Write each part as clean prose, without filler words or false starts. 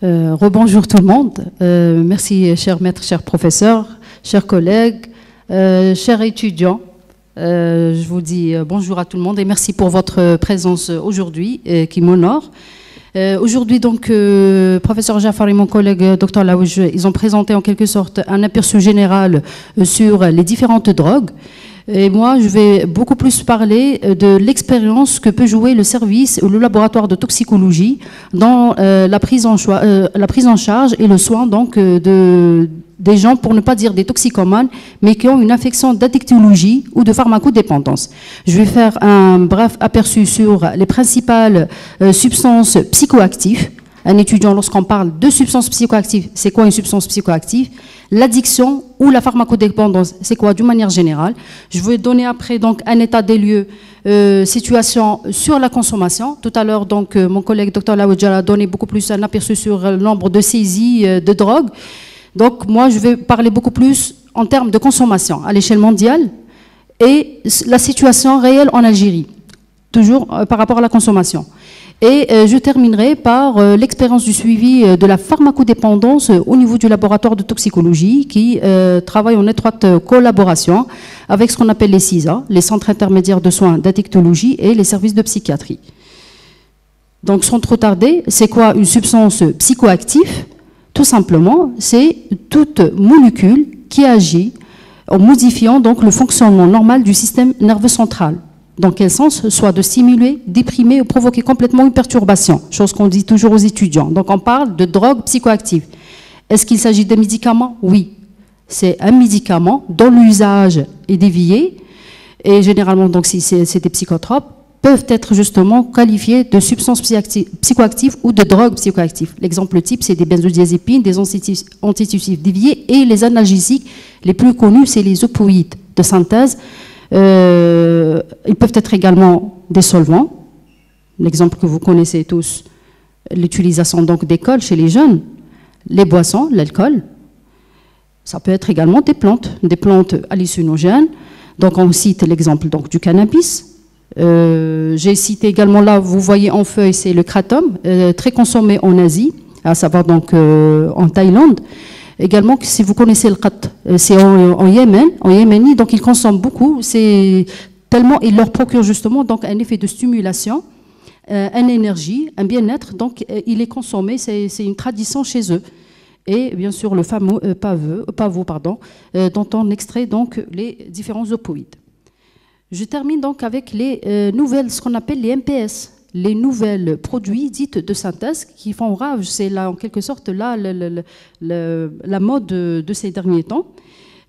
Rebonjour tout le monde. Merci, cher maître, cher professeur, chers collègues, chers étudiants. Je vous dis bonjour à tout le monde et merci pour votre présence aujourd'hui qui m'honore. Aujourd'hui, donc, professeur Jafar et mon collègue docteur Laouj, ils ont présenté en quelque sorte un aperçu général sur les différentes drogues. Et moi, je vais beaucoup plus parler de l'expérience que peut jouer le service ou le laboratoire de toxicologie dans la prise en charge et le soin donc, des gens, pour ne pas dire des toxicomanes, mais qui ont une affection d'addictologie ou de pharmacodépendance. Je vais faire un bref aperçu sur les principales substances psychoactives. Un étudiant, lorsqu'on parle de substances psychoactives, c'est quoi une substance psychoactive? L'addiction ou la pharmacodépendance, c'est quoi d'une manière générale? Je vais donner après donc un état des lieux, situation sur la consommation. Tout à l'heure, donc, mon collègue Dr Laouja a donné beaucoup plus un aperçu sur le nombre de saisies de drogue. Donc, moi, je vais parler beaucoup plus en termes de consommation à l'échelle mondiale et la situation réelle en Algérie, toujours par rapport à la consommation. Et je terminerai par l'expérience du suivi de la pharmacodépendance au niveau du laboratoire de toxicologie qui travaille en étroite collaboration avec ce qu'on appelle les CISA, les centres intermédiaires de soins d'addictologie et les services de psychiatrie. Donc sans trop tarder, c'est quoi une substance psychoactive? Tout simplement, c'est toute molécule qui agit en modifiant donc le fonctionnement normal du système nerveux central. Dans quel sens? Soit de stimuler, déprimer ou provoquer complètement une perturbation, chose qu'on dit toujours aux étudiants. Donc on parle de drogue psychoactive. Est-ce qu'il s'agit d'un médicament? Oui. C'est un médicament dont l'usage est dévié et généralement, donc, si c'est des psychotropes, peuvent être justement qualifiés de substances psychoactives ou de drogues psychoactives. L'exemple type, c'est des benzodiazépines, des antitussifs déviés et les analgésiques. Les plus connus, c'est les opioïdes de synthèse. Ils peuvent être également des solvants. L'exemple que vous connaissez tous, l'utilisation donc d'école chez les jeunes, les boissons, l'alcool. Ça peut être également des plantes hallucinogènes. Donc on cite l'exemple donc du cannabis. J'ai cité également là, vous voyez en feuille, c'est le kratom, très consommé en Asie, à savoir donc en Thaïlande. Également, si vous connaissez le khat, c'est en Yémen, donc ils consomment beaucoup, c'est tellement, il leur procure justement donc un effet de stimulation, une énergie, un bien-être, donc il est consommé, c'est une tradition chez eux. Et bien sûr le fameux pavot, dont on extrait donc les différents opioïdes. Je termine donc avec les nouvelles, ce qu'on appelle les MPS. Les nouvelles produits dites de synthèse qui font rage, c'est là en quelque sorte là, la mode de ces derniers temps.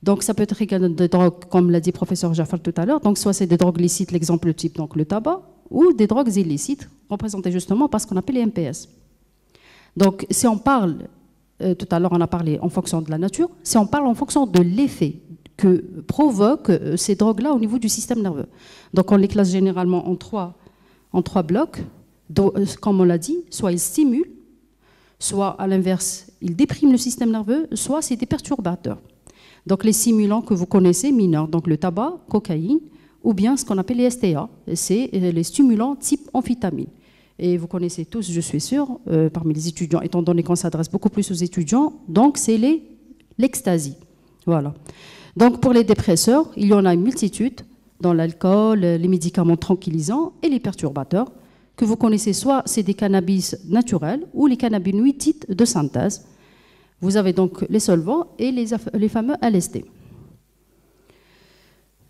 Donc ça peut être également des drogues, comme l'a dit le professeur Jafar tout à l'heure, donc soit c'est des drogues licites, l'exemple type, donc le tabac, ou des drogues illicites, représentées justement par ce qu'on appelle les MPS. Donc si on parle, tout à l'heure on a parlé en fonction de la nature, si on parle en fonction de l'effet que provoquent ces drogues-là au niveau du système nerveux. Donc on les classe généralement en trois blocs, comme on l'a dit, soit ils stimulent, soit à l'inverse, ils dépriment le système nerveux, soit c'est des perturbateurs. Donc les stimulants que vous connaissez, mineurs, donc le tabac, cocaïne, ou bien ce qu'on appelle les STA, c'est les stimulants type amphétamine. Et vous connaissez tous, je suis sûre, parmi les étudiants, étant donné qu'on s'adresse beaucoup plus aux étudiants, donc c'est l'ecstasy. Voilà. Donc pour les dépresseurs, il y en a une multitude, dans l'alcool, les médicaments tranquillisants et les perturbateurs, que vous connaissez soit c'est des cannabis naturels ou les cannabinoïdes dits de synthèse. Vous avez donc les solvants et les fameux LSD.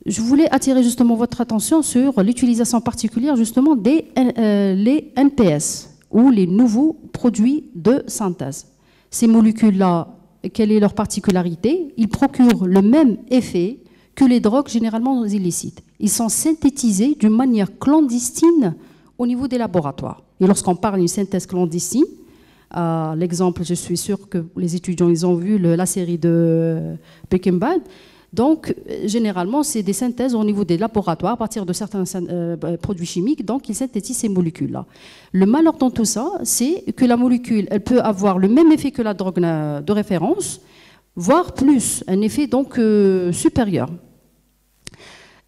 Je voulais attirer justement votre attention sur l'utilisation particulière justement des les NPS ou les nouveaux produits de synthèse. Ces molécules-là, quelle est leur particularité? Ils procurent le même effet que les drogues généralement illicites. Ils sont synthétisés d'une manière clandestine au niveau des laboratoires. Et lorsqu'on parle d'une synthèse clandestine, l'exemple, je suis sûre que les étudiants ils ont vu la série de Breaking Bad. Donc, généralement, c'est des synthèses au niveau des laboratoires à partir de certains produits chimiques. Donc, ils synthétisent ces molécules-là. Le malheur dans tout ça, c'est que la molécule, elle peut avoir le même effet que la drogue de référence, voire plus, un effet donc supérieur.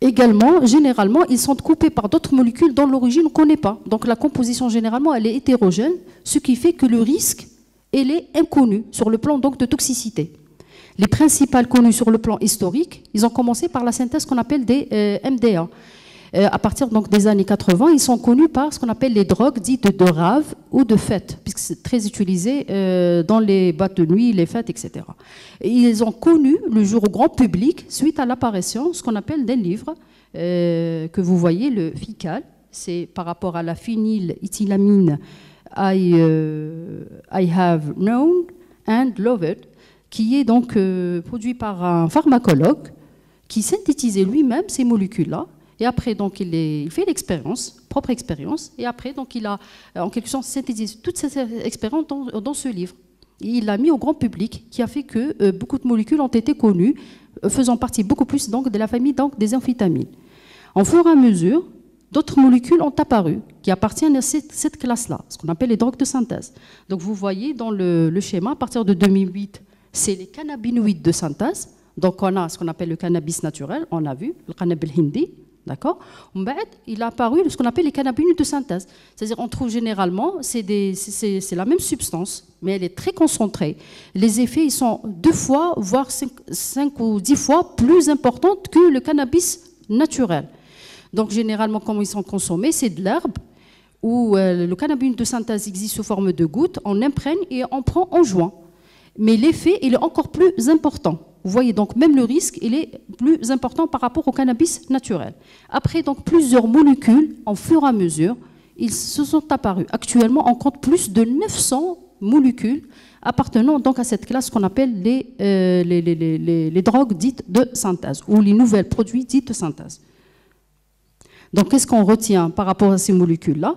Également, généralement, ils sont coupés par d'autres molécules dont l'origine on ne connaît pas. Donc la composition, généralement, elle est hétérogène, ce qui fait que le risque elle est inconnue sur le plan donc de toxicité. Les principales connues sur le plan historique, ils ont commencé par la synthèse qu'on appelle des MDA. À partir donc des années 80, ils sont connus par ce qu'on appelle les drogues dites de rave ou de fête, puisque c'est très utilisé dans les boîtes de nuit, les fêtes, etc. Et ils ont connu le jour au grand public suite à l'apparition, ce qu'on appelle des livres que vous voyez, le FICAL, c'est par rapport à la phényléthylamine I have known and loved, qui est donc produit par un pharmacologue qui synthétisait lui-même ces molécules-là. Et après, donc, il fait l'expérience, propre expérience, et après, donc, il a en quelque sorte synthétisé toute cette expérience dans ce livre. Et il l'a mis au grand public, qui a fait que beaucoup de molécules ont été connues, faisant partie beaucoup plus donc, de la famille donc, des amphétamines. En fur et à mesure, d'autres molécules ont apparu, qui appartiennent à cette classe-là, ce qu'on appelle les drogues de synthèse. Donc, vous voyez dans le schéma, à partir de 2008, c'est les cannabinoïdes de synthèse. Donc, on a ce qu'on appelle le cannabis naturel, on a vu, le cannabis hindi. D'accord. Il a apparu ce qu'on appelle les cannabinoïdes de synthèse. C'est-à-dire on trouve généralement, c'est la même substance, mais elle est très concentrée. Les effets ils sont 2 fois, voire 5 ou 10 fois plus importants que le cannabis naturel. Donc généralement, comment ils sont consommés, c'est de l'herbe, où le cannabinoïde de synthèse existe sous forme de gouttes, on imprègne et on prend en joint. Mais l'effet, il est encore plus important. Vous voyez, donc même le risque, il est plus important par rapport au cannabis naturel. Après, donc plusieurs molécules, en fur et à mesure, ils se sont apparus. Actuellement, on compte plus de 900 molécules appartenant donc à cette classe qu'on appelle les drogues dites de synthèse, ou les nouvelles produits dits de synthèse. Donc, qu'est-ce qu'on retient par rapport à ces molécules-là?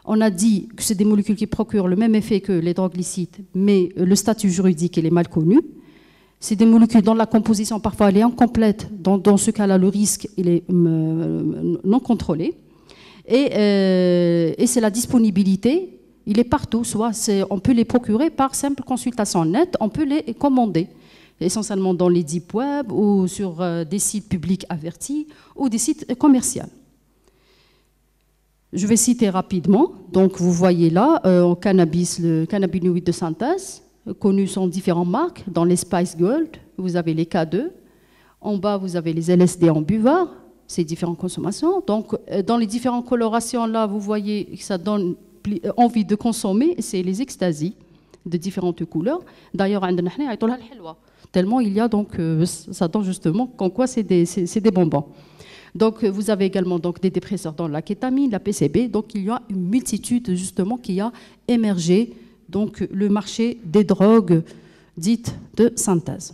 On a dit que c'est des molécules qui procurent le même effet que les drogues licites, mais le statut juridique, il est mal connu. C'est des molécules dont la composition, parfois, elle est incomplète. Dans ce cas-là, le risque, il est non contrôlé. Et c'est la disponibilité, il est partout. Soit on peut les procurer par simple consultation nette, on peut les commander, essentiellement dans les deep web ou sur des sites publics avertis ou des sites commerciaux. Je vais citer rapidement. Donc, vous voyez là, au cannabis, le cannabinoïde de synthèse, connu sous différentes marques. Dans les Spice Gold, vous avez les K2. En bas, vous avez les LSD en buvard, ces différentes consommations. Donc, dans les différentes colorations, là, vous voyez que ça donne envie de consommer. C'est les extasies de différentes couleurs. D'ailleurs, tellement il y a, donc, ça donne justement qu'en quoi c'est des bonbons. Donc, vous avez également donc, des dépresseurs dans la kétamine, la PCB. Donc, il y a une multitude, justement, qui a émergé, donc, le marché des drogues dites de synthèse.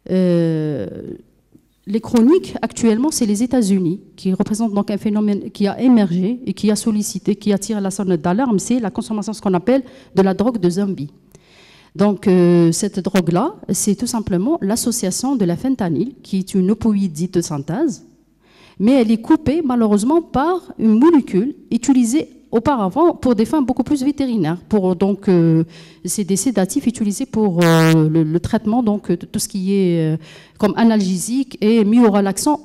Les chroniques, actuellement, c'est les États-Unis qui représentent donc un phénomène qui a émergé et qui a sollicité, qui attire la sonnette d'alarme, c'est la consommation, ce qu'on appelle de la drogue de zombie. Donc, cette drogue-là, c'est tout simplement l'association de la fentanyl, qui est une opioïde dite de synthèse, mais elle est coupée malheureusement par une molécule utilisée auparavant pour des fins beaucoup plus vétérinaires. Donc, c'est des sédatifs utilisés pour le traitement donc, de tout ce qui est comme analgésique et myorelaxant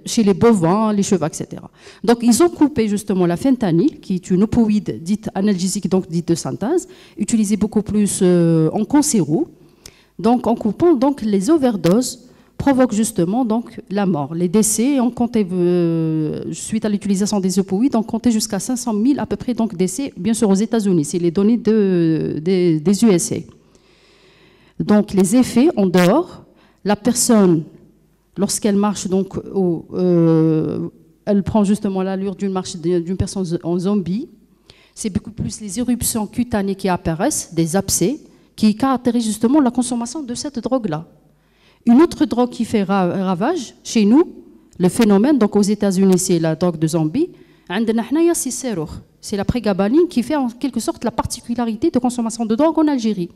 chez les bovins, les chevaux, etc. Donc, ils ont coupé justement la fentanyl, qui est une opioïde dite analgésique, donc dite de synthèse, utilisée beaucoup plus en cancéro. Donc, en coupant donc, les overdoses, provoque justement donc la mort. Les décès, on comptait, suite à l'utilisation des opioïdes, on comptait jusqu'à 500 000 à peu près donc, décès, bien sûr aux États-Unis, c'est les données des USA. Donc les effets en dehors, la personne, lorsqu'elle marche, donc, elle prend justement l'allure d'une personne en zombie, c'est beaucoup plus les éruptions cutanées qui apparaissent, des abcès, qui caractérisent justement la consommation de cette drogue-là. Une autre drogue qui fait ravage chez nous, le phénomène, donc aux États-Unis, c'est la drogue de zombie. C'est la prégabaline qui fait en quelque sorte la particularité de consommation de drogue en Algérie.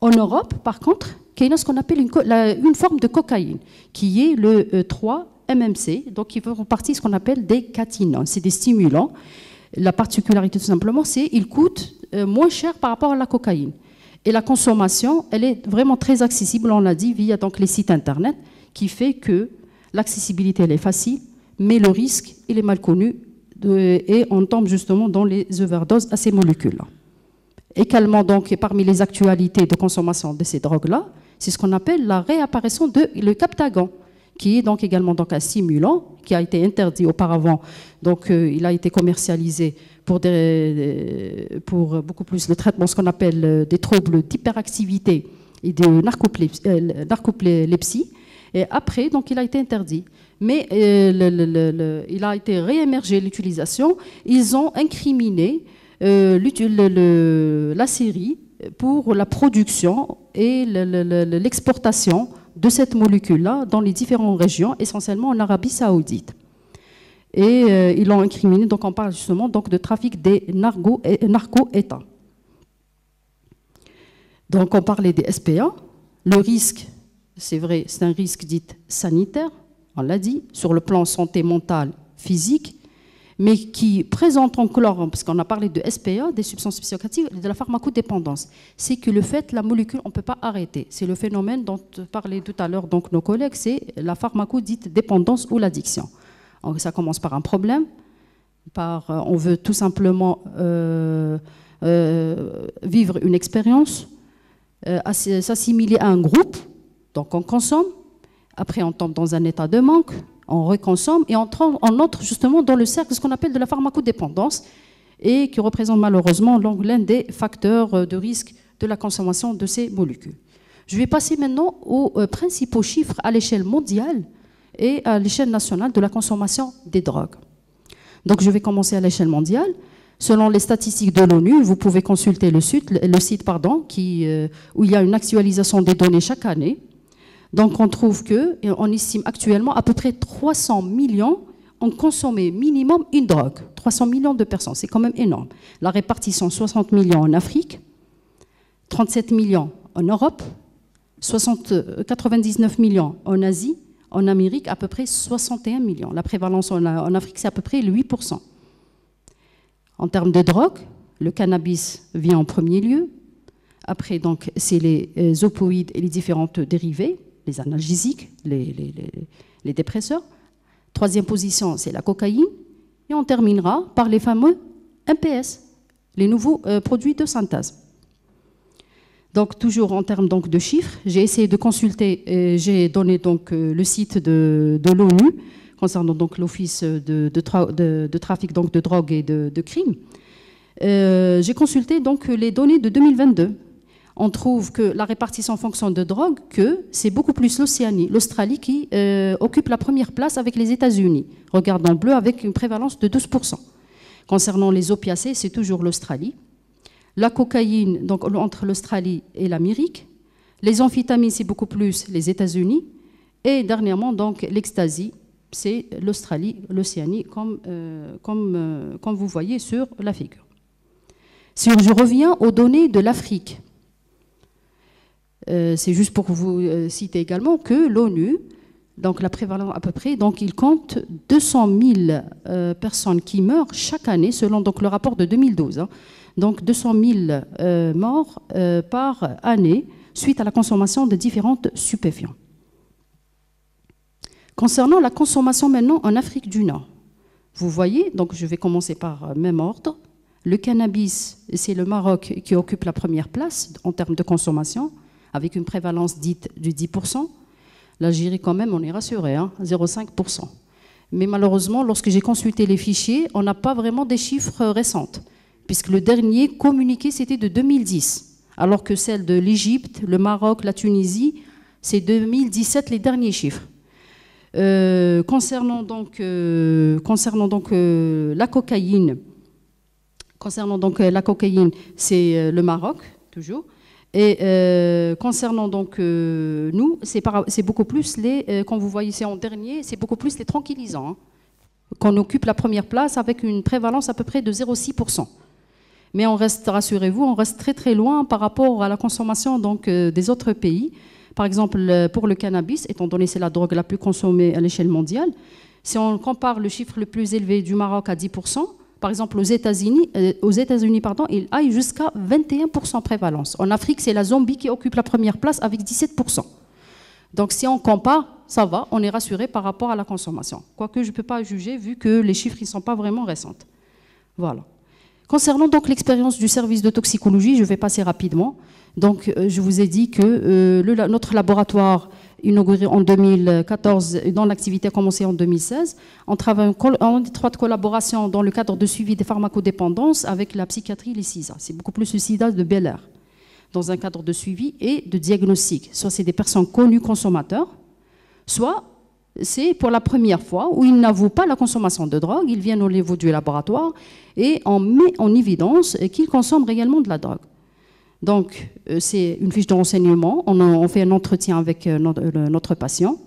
En Europe, par contre, il y a ce qu'on appelle une forme de cocaïne, qui est le 3-MMC, donc qui fait partie de ce qu'on appelle des catinones. C'est des stimulants. La particularité, tout simplement, c'est qu'ils coûtent moins cher par rapport à la cocaïne. Et la consommation, elle est vraiment très accessible, on l'a dit, via donc, les sites Internet, qui fait que l'accessibilité, elle est facile, mais le risque, il est mal connu, et on tombe justement dans les overdoses à ces molécules-là. Également, donc, parmi les actualités de consommation de ces drogues-là, c'est ce qu'on appelle la réapparition de le Captagon, qui est donc également donc un stimulant qui a été interdit auparavant. Donc, il a été commercialisé pour beaucoup plus le traitement, ce qu'on appelle des troubles d'hyperactivité et de narcolepsie. Et après, donc, il a été interdit. Mais il a été réémergé l'utilisation. Ils ont incriminé la série pour la production et l'exportation de cette molécule-là dans les différentes régions, essentiellement en Arabie Saoudite. Et ils l'ont incriminé, donc on parle justement donc, de trafic des narco-États. Donc on parlait des SPA. Le risque, c'est vrai, c'est un risque dit sanitaire, on l'a dit, sur le plan santé mentale, physique, mais qui présente encore, parce qu'on a parlé de SPA, des substances psychoactives, de la pharmacodépendance, c'est que le fait, la molécule, on ne peut pas arrêter. C'est le phénomène dont parlaient tout à l'heure donc nos collègues, c'est la pharmacodite dépendance ou l'addiction. Ça commence par un problème, on veut tout simplement vivre une expérience, s'assimiler à un groupe, donc on consomme, après on tombe dans un état de manque, on reconsomme et on entre justement dans le cercle, ce qu'on appelle de la pharmacodépendance, et qui représente malheureusement l'un des facteurs de risque de la consommation de ces molécules. Je vais passer maintenant aux principaux chiffres à l'échelle mondiale et à l'échelle nationale de la consommation des drogues. Donc je vais commencer à l'échelle mondiale. Selon les statistiques de l'ONU, vous pouvez consulter le site où il y a une actualisation des données chaque année. Donc on trouve qu'on estime actuellement à peu près 300 millions ont consommé minimum une drogue. 300 millions de personnes, c'est quand même énorme. La répartition, 60 millions en Afrique, 37 millions en Europe, 99 millions en Asie, en Amérique, à peu près 61 millions. La prévalence en Afrique, c'est à peu près 8%. En termes de drogue, le cannabis vient en premier lieu. Après, donc, c'est les opioïdes et les différentes dérivés, les analgésiques, les dépresseurs. Troisième position, c'est la cocaïne. Et on terminera par les fameux MPS, les nouveaux produits de synthèse. Donc, toujours en termes donc, de chiffres, j'ai essayé de consulter, j'ai donné donc, le site de l'ONU concernant donc, l'Office de trafic donc, de drogue et de crimes. J'ai consulté donc, les données de 2022. On trouve que la répartition en fonction de drogue, que c'est beaucoup plus l'Océanie, l'Australie qui occupe la première place avec les États-Unis. Regarde en bleu avec une prévalence de 12%. Concernant les opiacés, c'est toujours l'Australie. La cocaïne, donc entre l'Australie et l'Amérique. Les amphétamines, c'est beaucoup plus les États-Unis. Et dernièrement, donc, l'ecstasy, c'est l'Australie, l'Océanie, comme vous voyez sur la figure. Si je reviens aux données de l'Afrique, c'est juste pour vous citer également que l'ONU, donc la prévalence à peu près, donc il compte 200 000 personnes qui meurent chaque année, selon donc, le rapport de 2012. Hein. Donc 200 000 morts par année suite à la consommation de différents stupéfiants. Concernant la consommation maintenant en Afrique du Nord, vous voyez, donc je vais commencer par même ordre. Le cannabis, c'est le Maroc qui occupe la première place en termes de consommation, avec une prévalence dite de 10%. L'Algérie, quand même, on est rassuré, hein, 0,5%. Mais malheureusement, lorsque j'ai consulté les fichiers, on n'a pas vraiment des chiffres récents, puisque le dernier communiqué, c'était de 2010, alors que celle de l'Égypte, le Maroc, la Tunisie, c'est 2017 les derniers chiffres. Concernant donc la cocaïne, c'est le Maroc, toujours. Et concernant donc nous, c'est beaucoup plus quand vous voyez ici en dernier, c'est beaucoup plus les tranquillisants, hein, qu'on occupe la première place avec une prévalence à peu près de 0,6%. Mais on reste, rassurez-vous, on reste très très loin par rapport à la consommation donc, des autres pays. Par exemple, pour le cannabis, étant donné que c'est la drogue la plus consommée à l'échelle mondiale, si on compare le chiffre le plus élevé du Maroc à 10%, par exemple aux États-Unis, il aille jusqu'à 21% prévalence. En Afrique, c'est la Zambie qui occupe la première place avec 17%. Donc si on compare, ça va, on est rassuré par rapport à la consommation. Quoique je ne peux pas juger vu que les chiffres ne sont pas vraiment récents. Voilà. Concernant donc l'expérience du service de toxicologie, je vais passer rapidement. Donc, je vous ai dit que notre laboratoire inauguré en 2014, dont l'activité a commencé en 2016, on travaille en étroite collaboration dans le cadre de suivi des pharmacodépendances avec la psychiatrie et les SIDA. C'est beaucoup plus le SIDA de Bel Air, dans un cadre de suivi et de diagnostic. Soit c'est des personnes connues consommateurs, soit c'est pour la première fois où ils n'avouent pas la consommation de drogue, ils viennent au niveau du laboratoire et on met en évidence qu'ils consomment réellement de la drogue. Donc, c'est une fiche de renseignement, on fait un entretien avec notre patient,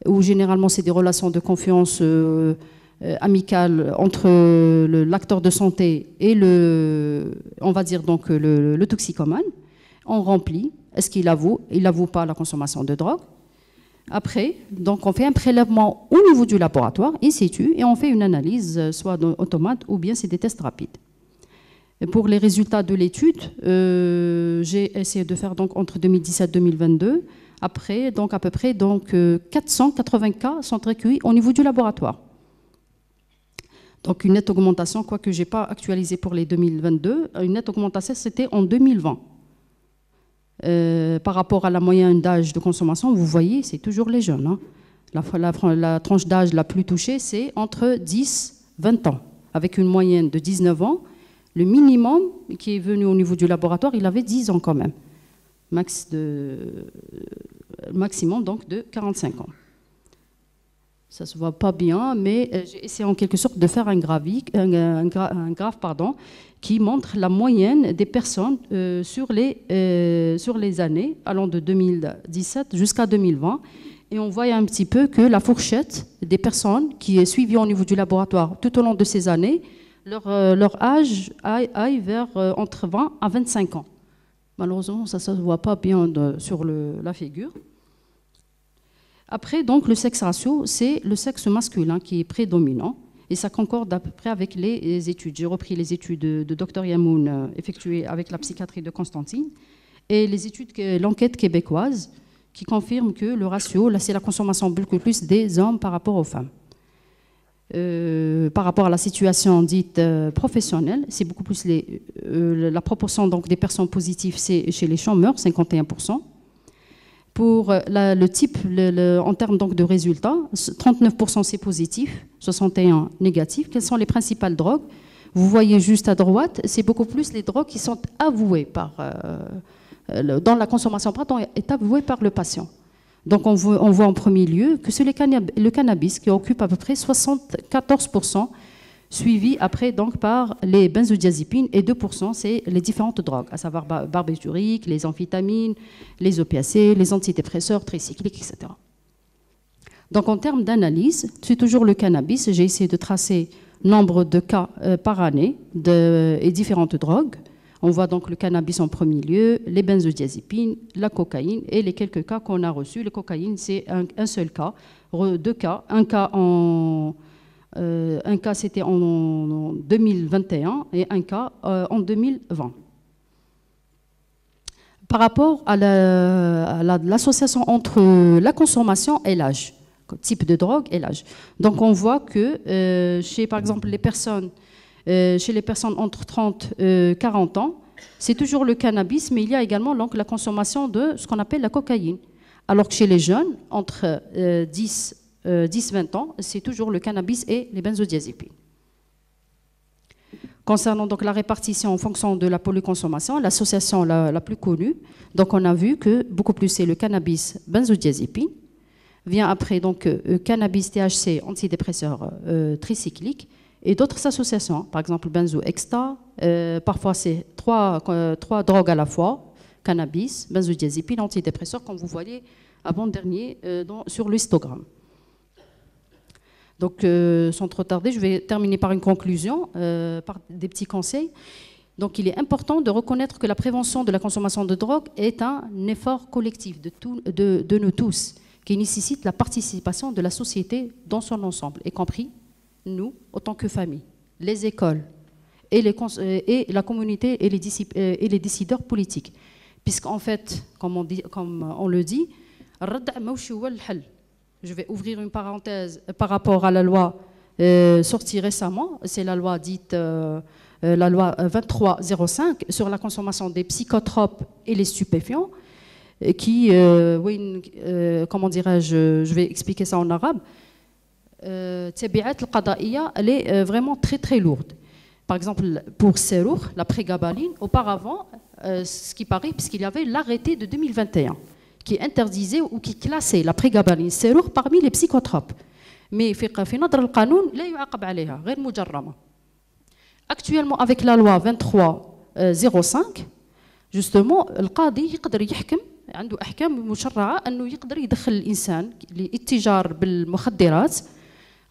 où généralement c'est des relations de confiance amicales entre l'acteur de santé et on va dire donc le toxicomane. On remplit, est-ce qu'il avoue? Il n'avoue pas la consommation de drogue. Après, donc on fait un prélèvement au niveau du laboratoire, in situ, et on fait une analyse, soit automate ou bien c'est des tests rapides. Et pour les résultats de l'étude, j'ai essayé de faire donc entre 2017 et 2022. Après, donc à peu près 480 cas sont recueillis au niveau du laboratoire. Donc une nette augmentation, quoique je n'ai pas actualisé pour les 2022, une nette augmentation c'était en 2020. Par rapport à la moyenne d'âge de consommation, vous voyez, c'est toujours les jeunes. Hein. La tranche d'âge la plus touchée, c'est entre 10 et 20 ans, avec une moyenne de 19 ans. Le minimum qui est venu au niveau du laboratoire, il avait 10 ans quand même. Maximum donc de 45 ans. Ça ne se voit pas bien, mais j'ai essayé en quelque sorte de faire un graphe qui montre la moyenne des personnes sur les années allant de 2017 jusqu'à 2020. Et on voit un petit peu que la fourchette des personnes qui est suivie au niveau du laboratoire tout au long de ces années, leur âge aille vers entre 20 à 25 ans. Malheureusement, ça ne se voit pas bien sur la figure. Après, donc, le sexe ratio, c'est le sexe masculin qui est prédominant. Et ça concorde à peu près avec les études. J'ai repris les études de Dr Yamoun effectuées avec la psychiatrie de Constantine et les études, l'enquête québécoise qui confirme que le ratio, là, c'est la consommation beaucoup plus des hommes par rapport aux femmes. Par rapport à la situation dite professionnelle, c'est beaucoup plus la proportion donc, des personnes positives, c'est chez les chômeurs, 51%. Pour le type, en termes donc, de résultats, 39% c'est positif, 61% négatif. Quelles sont les principales drogues? Vous voyez juste à droite, c'est beaucoup plus les drogues qui sont avouées dans la consommation, est avouée par le patient. Donc on voit en premier lieu que c'est le cannabis qui occupe à peu près 74%, suivi après donc par les benzodiazépines et 2% c'est les différentes drogues, à savoir barbiturique, les amphétamines, les opiacés, les antidépresseurs, tricycliques, etc. Donc en termes d'analyse, c'est toujours le cannabis. J'ai essayé de tracer nombre de cas par année et différentes drogues. On voit donc le cannabis en premier lieu, les benzodiazépines, la cocaïne et les quelques cas qu'on a reçus. La cocaïne, c'est un seul cas, deux cas. Un cas c'était en 2021 et un cas en 2020. Par rapport à l'association entre la consommation et l'âge, type de drogue et l'âge. Donc on voit que chez par exemple chez les personnes entre 30 et 40 ans, c'est toujours le cannabis, mais il y a également donc, la consommation de ce qu'on appelle la cocaïne. Alors que chez les jeunes, entre 10-20 ans, c'est toujours le cannabis et les benzodiazépines. Concernant donc la répartition en fonction de la polyconsommation, l'association la plus connue, donc on a vu que beaucoup plus c'est le cannabis benzodiazépine, vient après donc cannabis THC antidépresseur tricyclique et d'autres associations, par exemple benzo extra, parfois c'est trois drogues à la fois, cannabis, benzodiazépine, antidépresseur, comme vous voyez avant-dernier sur l'histogramme. Donc, sans trop tarder, je vais terminer par une conclusion, par des petits conseils. Donc, il est important de reconnaître que la prévention de la consommation de drogue est un effort collectif de nous tous, qui nécessite la participation de la société dans son ensemble, y compris nous, autant que famille, les écoles et la communauté et les décideurs politiques. Puisqu'en fait, comme on le dit, je vais ouvrir une parenthèse par rapport à la loi sortie récemment, c'est la loi dite la loi 2305 sur la consommation des psychotropes et les stupéfiants, qui, comment dirais-je, je vais expliquer ça en arabe. Elle est vraiment très très lourde. Par exemple, pour Serour, la prégabaline, auparavant, ce qui paraît, puisqu'il y avait l'arrêté de 2021 qui interdisait ou qui classait la prégabaline Serour parmi les psychotropes. Mais actuellement, avec la loi 2305, justement, القاضي يقدر يحكم عنده أحكام مشرعة أنه يقدر يدخل الإنسان للاتجار بالمخدرات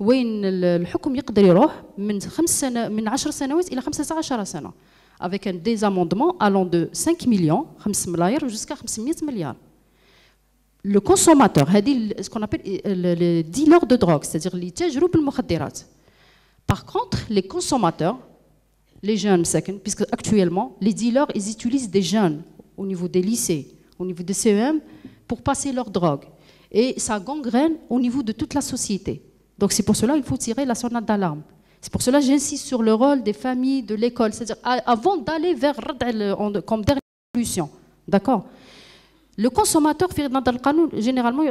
وين الحكم يقدر يروح من 10 سنوات إلى 15 سنة avec des amendements allant de 5 millions 5 ملاير jusqu'à 500 milliards. Le consommateur, ce qu'on appelle les dealers de drogue, c'est-à-dire les تاجروا بالمخدرات. Par contre, les consommateurs, les jeunes, puisque actuellement, les dealers, ils utilisent des jeunes au niveau des lycées, au niveau des CEM, pour passer leur drogue. Et ça gangrène au niveau de toute la société. Donc c'est pour cela qu'il faut tirer la sonnette d'alarme. C'est pour cela que j'insiste sur le rôle des familles, de l'école, c'est-à-dire avant d'aller vers comme dernière solution. D'accord? Le consommateur, généralement,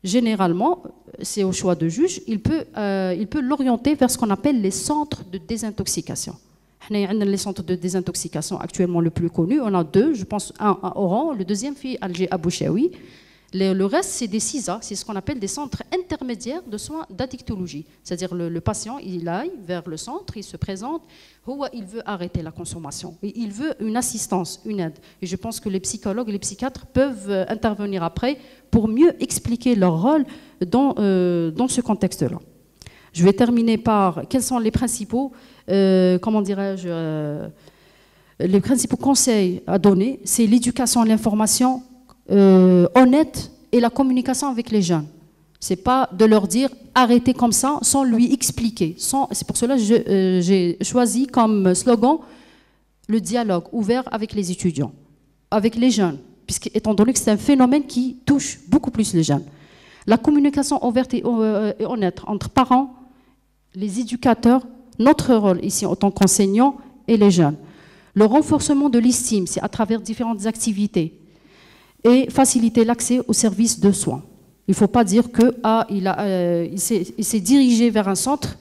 généralement, c'est au choix de juge, il peut l'orienter vers ce qu'on appelle les centres de désintoxication. Les centres de désintoxication actuellement le plus connu, on a deux, je pense un à Oran, le deuxième fait Alger Abou Chaoui. Le reste, c'est des CISA, c'est ce qu'on appelle des centres intermédiaires de soins d'addictologie. C'est-à-dire le patient, il aille vers le centre, il se présente, il veut arrêter la consommation, et il veut une assistance, une aide. Et je pense que les psychologues et les psychiatres peuvent intervenir après pour mieux expliquer leur rôle dans ce contexte-là. Je vais terminer par quels sont les principaux, comment dirais-je, les principaux conseils à donner. C'est l'éducation, l'information honnête et la communication avec les jeunes. C'est pas de leur dire arrêtez comme ça sans lui expliquer. C'est pour cela que j'ai choisi comme slogan le dialogue ouvert avec les étudiants, avec les jeunes, étant donné que c'est un phénomène qui touche beaucoup plus les jeunes. La communication ouverte et honnête entre parents, les éducateurs, notre rôle ici en tant qu'enseignants et les jeunes. Le renforcement de l'estime, c'est à travers différentes activités. Et faciliter l'accès aux services de soins. Il ne faut pas dire qu'il s'est dirigé vers un centre,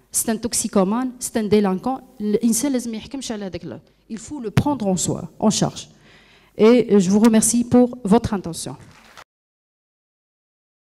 c'est un toxicomane, c'est un délinquant. Il faut le prendre en charge. Et je vous remercie pour votre attention.